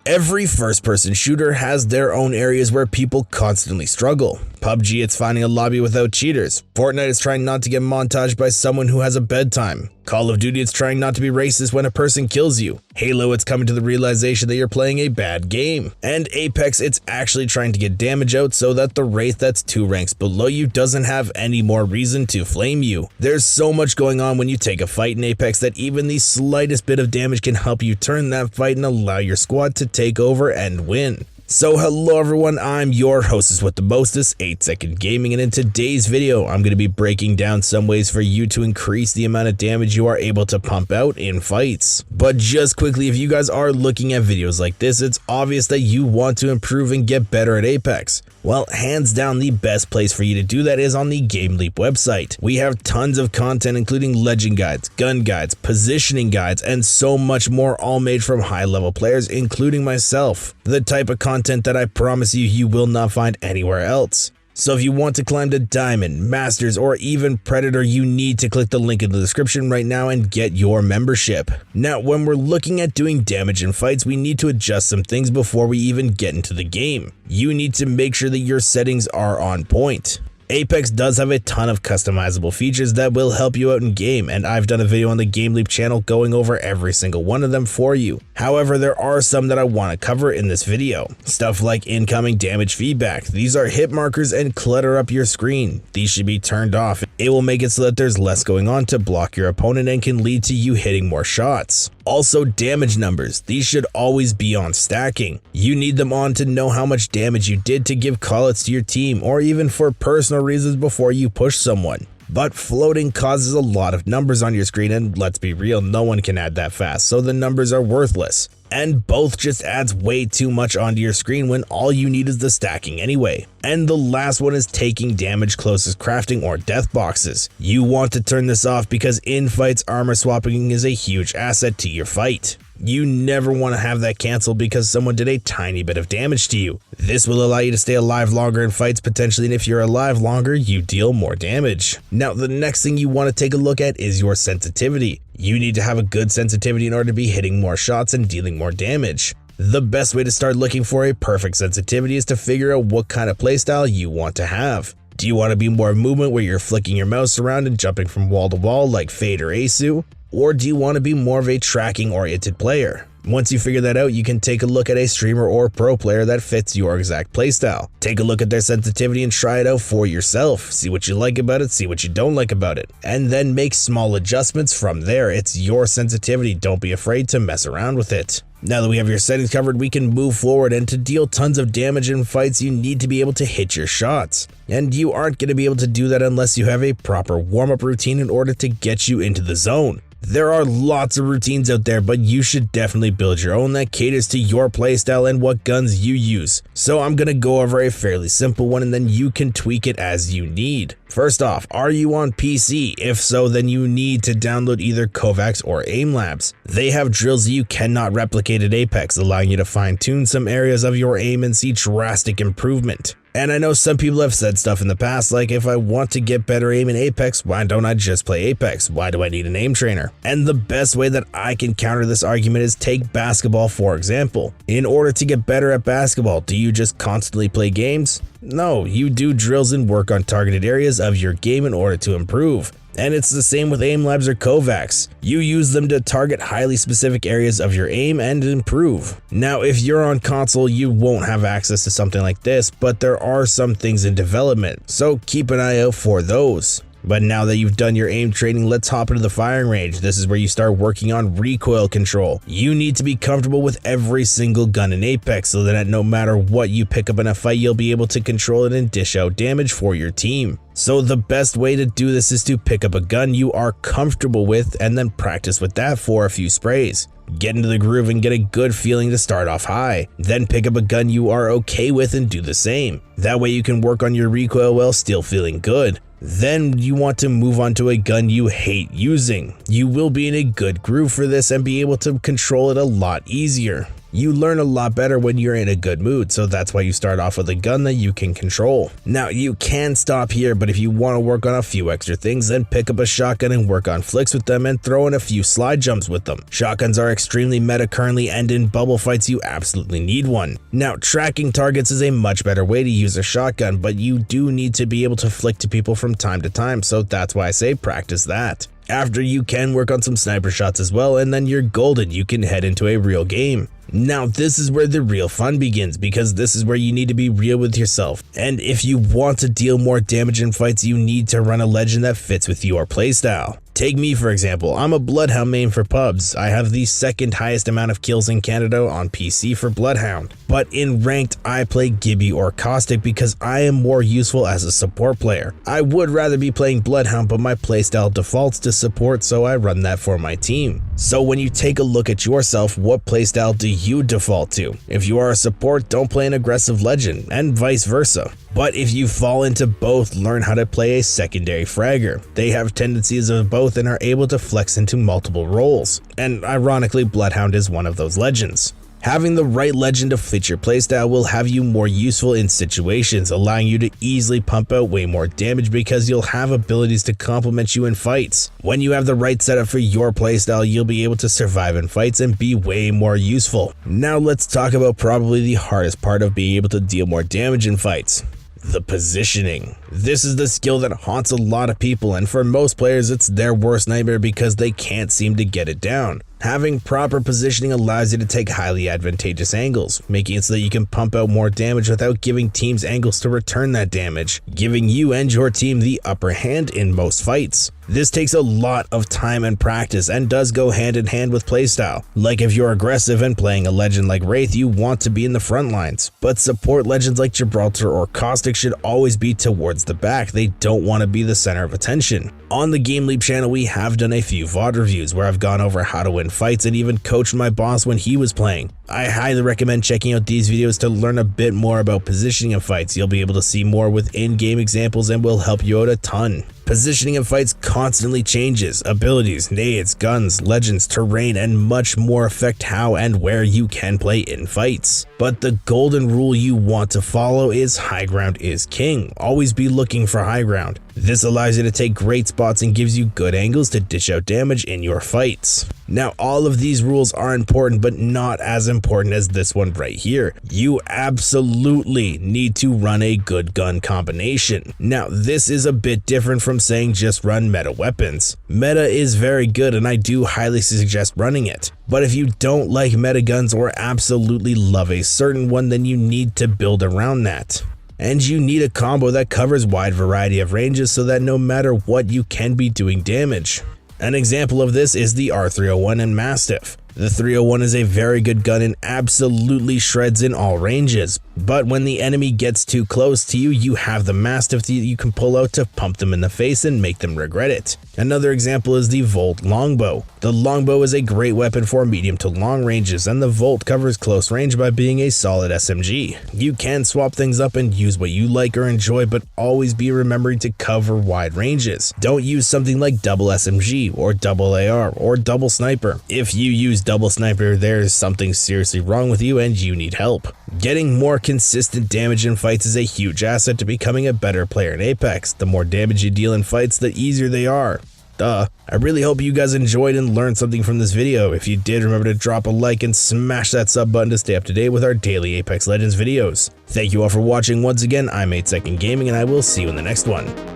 Every first-person shooter has their own areas where people constantly struggle. PUBG, it's finding a lobby without cheaters. Fortnite is trying not to get montaged by someone who has a bedtime. Call of Duty, it's trying not to be racist when a person kills you. Halo, it's coming to the realization that you're playing a bad game. And Apex, it's actually trying to get damage out so that the Wraith that's 2 ranks below you doesn't have any more reason to flame you. There's so much going on when you take a fight in Apex that even the slightest bit of damage can help you turn that fight and allow your squad to take over and win. So hello everyone, I'm your hostess with the mostest, 8-Second Gaming, and in today's video I'm going to be breaking down some ways for you to increase the amount of damage you are able to pump out in fights. But just quickly, if you guys are looking at videos like this, it's obvious that you want to improve and get better at Apex. Well, hands down, the best place for you to do that is on the GameLeap website. We have tons of content including legend guides, gun guides, positioning guides, and so much more, all made from high-level players, including myself. The type of content that I promise you will not find anywhere else. So if you want to climb to Diamond, Masters, or even Predator, you need to click the link in the description right now and get your membership. Now, when we're looking at doing damage in fights, we need to adjust some things before we even get into the game. You need to make sure that your settings are on point. Apex does have a ton of customizable features that will help you out in game, and I've done a video on the GameLeap channel going over every single one of them for you. However, there are some that I want to cover in this video. Stuff like incoming damage feedback. These are hit markers and clutter up your screen. These should be turned off. It will make it so that there's less going on to block your opponent and can lead to you hitting more shots. Also, damage numbers. These should always be on stacking. You need them on to know how much damage you did to give callouts to your team, or even for personal reasons before you push someone. But floating causes a lot of numbers on your screen, and let's be real, no one can add that fast, so the numbers are worthless. And both just adds way too much onto your screen when all you need is the stacking anyway. And the last one is taking damage closest crafting or death boxes. You want to turn this off because in fights, armor swapping is a huge asset to your fight. You never want to have that canceled because someone did a tiny bit of damage to you. This will allow you to stay alive longer in fights potentially, and if you're alive longer, you deal more damage. Now, the next thing you want to take a look at is your sensitivity. You need to have a good sensitivity in order to be hitting more shots and dealing more damage. The best way to start looking for a perfect sensitivity is to figure out what kind of playstyle you want to have. Do you want to be more movement where you're flicking your mouse around and jumping from wall to wall like Fade or Asu? Or do you want to be more of a tracking-oriented player? Once you figure that out, you can take a look at a streamer or pro player that fits your exact playstyle. Take a look at their sensitivity and try it out for yourself. See what you like about it, see what you don't like about it, and then make small adjustments from there. It's your sensitivity, don't be afraid to mess around with it. Now that we have your settings covered, we can move forward, and to deal tons of damage in fights, you need to be able to hit your shots. And you aren't going to be able to do that unless you have a proper warm-up routine in order to get you into the zone. There are lots of routines out there, but you should definitely build your own that caters to your playstyle and what guns you use. So I'm going to go over a fairly simple one and then you can tweak it as you need. First off, are you on PC? If so, then you need to download either Kovacs or AimLabs. They have drills that you cannot replicate at Apex, allowing you to fine-tune some areas of your aim and see drastic improvement. And I know some people have said stuff in the past like, if I want to get better aim in Apex, why don't I just play Apex? Why do I need an aim trainer? And the best way that I can counter this argument is take basketball for example. In order to get better at basketball, do you just constantly play games? No, you do drills and work on targeted areas of your game in order to improve. And it's the same with AimLabs or Kovacs. You use them to target highly specific areas of your aim and improve. Now, if you're on console, you won't have access to something like this, but there are some things in development, so keep an eye out for those. But now that you've done your aim training, let's hop into the firing range. This is where you start working on recoil control. You need to be comfortable with every single gun in Apex so that no matter what you pick up in a fight, you'll be able to control it and dish out damage for your team. So the best way to do this is to pick up a gun you are comfortable with and then practice with that for a few sprays. Get into the groove and get a good feeling to start off high. Then pick up a gun you are okay with and do the same. That way you can work on your recoil while still feeling good. Then you want to move on to a gun you hate using. You will be in a good groove for this and be able to control it a lot easier. You learn a lot better when you're in a good mood, so that's why you start off with a gun that you can control. Now, you can stop here, but if you want to work on a few extra things, then pick up a shotgun and work on flicks with them and throw in a few slide jumps with them. Shotguns are extremely meta currently, and in bubble fights you absolutely need one. Now, tracking targets is a much better way to use a shotgun, but you do need to be able to flick to people from time to time, so that's why I say practice that. After, you can work on some sniper shots as well, and then you're golden. You can head into a real game. Now, this is where the real fun begins, because this is where you need to be real with yourself. And if you want to deal more damage in fights, you need to run a legend that fits with your playstyle. Take me for example, I'm a Bloodhound main for pubs. I have the second highest amount of kills in Canada on PC for Bloodhound. But in ranked, I play Gibby or Caustic because I am more useful as a support player. I would rather be playing Bloodhound, but my playstyle defaults to support, so I run that for my team. So when you take a look at yourself, what playstyle do you default to? If you are a support, don't play an aggressive legend, and vice versa. But if you fall into both, learn how to play a secondary fragger. They have tendencies of both and are able to flex into multiple roles. And ironically, Bloodhound is one of those legends. Having the right legend to fit your playstyle will have you more useful in situations, allowing you to easily pump out way more damage because you'll have abilities to complement you in fights. When you have the right setup for your playstyle, you'll be able to survive in fights and be way more useful. Now let's talk about probably the hardest part of being able to deal more damage in fights. The positioning. This is the skill that haunts a lot of people, and for most players it's their worst nightmare because they can't seem to get it down. Having proper positioning allows you to take highly advantageous angles, making it so that you can pump out more damage without giving teams angles to return that damage, giving you and your team the upper hand in most fights. This takes a lot of time and practice and does go hand in hand with playstyle. Like if you're aggressive and playing a legend like Wraith, you want to be in the front lines, but support legends like Gibraltar or Caustic should always be towards the back. They don't want to be the center of attention. On the GameLeap channel, we have done a few VOD reviews where I've gone over how to win fights and even coached my boss when he was playing. I highly recommend checking out these videos to learn a bit more about positioning in fights. You'll be able to see more with in-game examples and will help you out a ton. Positioning in fights constantly changes. Abilities, nades, guns, legends, terrain, and much more affect how and where you can play in fights. But the golden rule you want to follow is high ground is king. Always be looking for high ground. This allows you to take great spots and gives you good angles to dish out damage in your fights. Now, all of these rules are important, but not as important as this one right here. You absolutely need to run a good gun combination. Now, this is a bit different from saying just run meta weapons. Meta is very good and I do highly suggest running it. But if you don't like meta guns or absolutely love a certain one, then you need to build around that. And you need a combo that covers wide variety of ranges so that no matter what, you can be doing damage. An example of this is the R301 and Mastiff. The 301 is a very good gun and absolutely shreds in all ranges, but when the enemy gets too close to you, you have the Mastiff that you can pull out to pump them in the face and make them regret it. Another example is the Volt longbow. The longbow is a great weapon for medium to long ranges, and the Volt covers close range by being a solid SMG. You can swap things up and use what you like or enjoy, but always be remembering to cover wide ranges. Don't use something like double SMG or double AR or double sniper. If you use double sniper, there's something seriously wrong with you and you need help. Getting more consistent damage in fights is a huge asset to becoming a better player in Apex. The more damage you deal in fights, the easier they are. Duh. I really hope you guys enjoyed and learned something from this video. If you did, remember to drop a like and smash that sub button to stay up to date with our daily Apex Legends videos. Thank you all for watching once again. I'm 8 Second Gaming and I will see you in the next one.